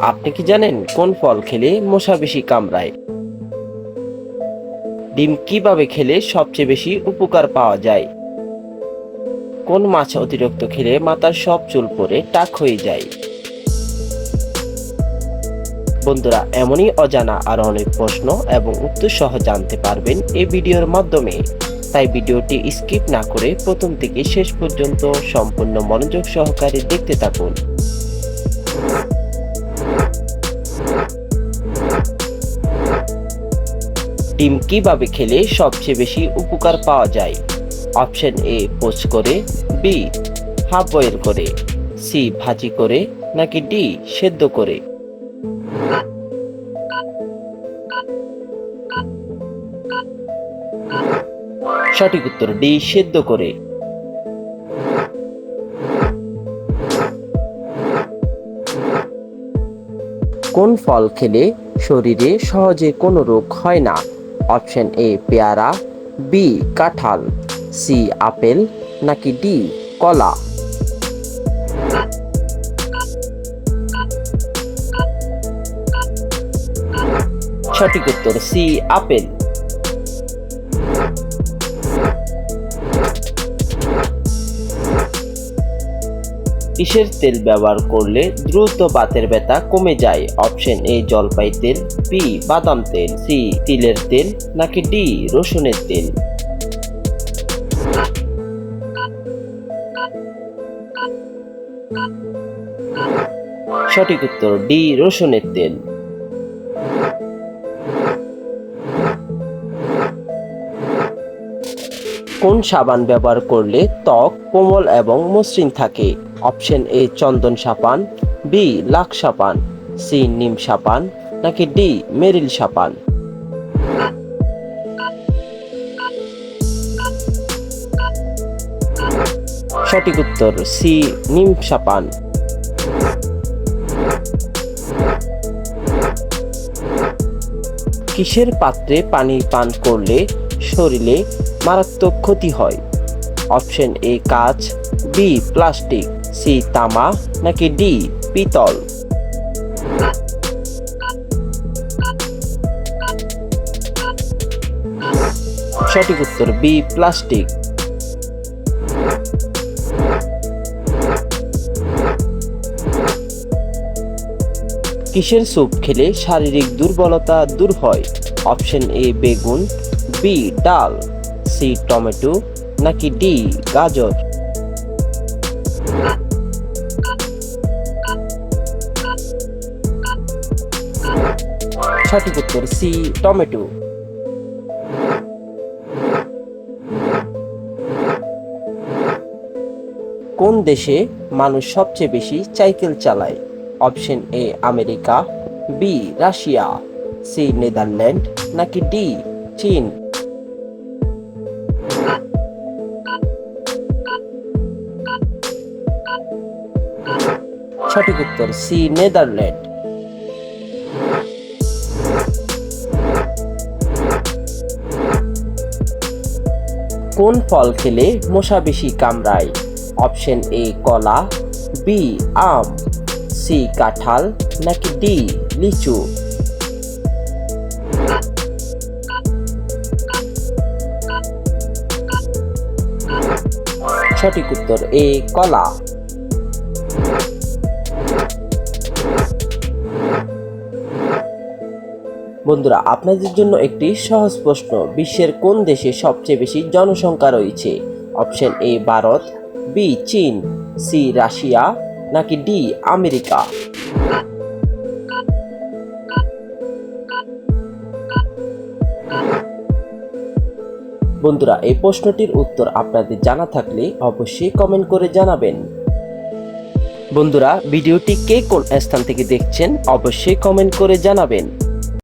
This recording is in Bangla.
আপনি কি জানেন কোন ফল খেলে মশা বেশি কামড়ায়? ডিম কিভাবে খেলে সবচেয়ে বেশি উপকার পাওয়া যায়? কোন মাছ অতিরিক্ত খেলে মাথার সব চুল পড়ে টাক হয়ে যায়? বন্ধুরা, এমনই অজানা আরো অনেক প্রশ্ন এবং উত্তর সহ জানতে পারবেন এই ভিডিওর মাধ্যমে। তাই ভিডিওটি স্কিপ না করে প্রথম থেকে শেষ পর্যন্ত সম্পূর্ণ মনোযোগ সহকারে দেখতে থাকুন। ডিম কিভাবে খেলে সবচেয়ে বেশি উপকার পাওয়া যায়? অপশন এ, পোচ করে, বি হাফ বয়েল করে, সি ভাজি করে, নাকি ডি সেদ্ধ করে? সঠিক উত্তর ডি সেদ্ধ করে। কোন ফল খেলে শরীরে সহজে কোনো রোগ হয় না? অপশন এ পেয়ারা, বি কাঁঠাল, সি আপেল, নাকি ডি কলা? সঠিক উত্তর সি আপেল। কিসের তেল ব্যবহার করলে দ্রুত বাতের ব্যথা কমে যায়? অপশন এ জলপাই তেল, বি বাদাম তেল, সি তিলের তেল, নাকি ডি রসুনের তেল? সঠিক উত্তর ডি রসুনের তেল। কোন সাবান ব্যবহার করলে ত্বক কোমল এবং মসৃণ থাকে? অপশন এ চন্দন সাবান, বি লাক্স সাবান, সি নিম সাবান, নাকি ডি মেরিল সাবান? সঠিক উত্তর সি নিম সাবান। কিসের পাত্রে পানি পান করলে শরীরে মারাত্মক ক্ষতি হয়? অপশন এ কাঁচ, বি প্লাস্টিক, সি তামা, নাকি ডি পিতল? সঠিক উত্তর বি প্লাস্টিক। কিসের স্যুপ খেলে শারীরিক দুর্বলতা দূর হয়? অপশন এ বেগুন, বি ডাল, সি টমেটো, নাকি ডি গাজর? সঠিক উত্তর সি টমেটো। কোন দেশে মানুষ সবচেয়ে বেশি সাইকেল চালায়? Option A America, B Russia, C Netherland, নাকি ডি চীন? সঠিক উত্তর সি নেদারল্যান্ড। কোন ফল খেলে মশা বেশি কামড়ায়? অপশন এ কলা, বি আম, সি কাঁঠাল, নাকি ডি লিচু? সঠিক উত্তর এ কলা। বন্ধুরা, আপনাদের জন্য একটি সহজ প্রশ্ন। বিশ্বের কোন দেশে সবচেয়ে বেশি জনসংখ্যা রয়েছে? অপশন এ ভারত, বি চীন, সি রাশিয়া, নাকি ডি আমেরিকা? বন্ধুরা, এই প্রশ্নটির উত্তর আপনাদের জানা থাকলে অবশ্যই কমেন্ট করে জানাবেন। বন্ধুরা, ভিডিওটি কে কোন স্থান থেকে দেখছেন অবশ্যই কমেন্ট করে জানাবেন।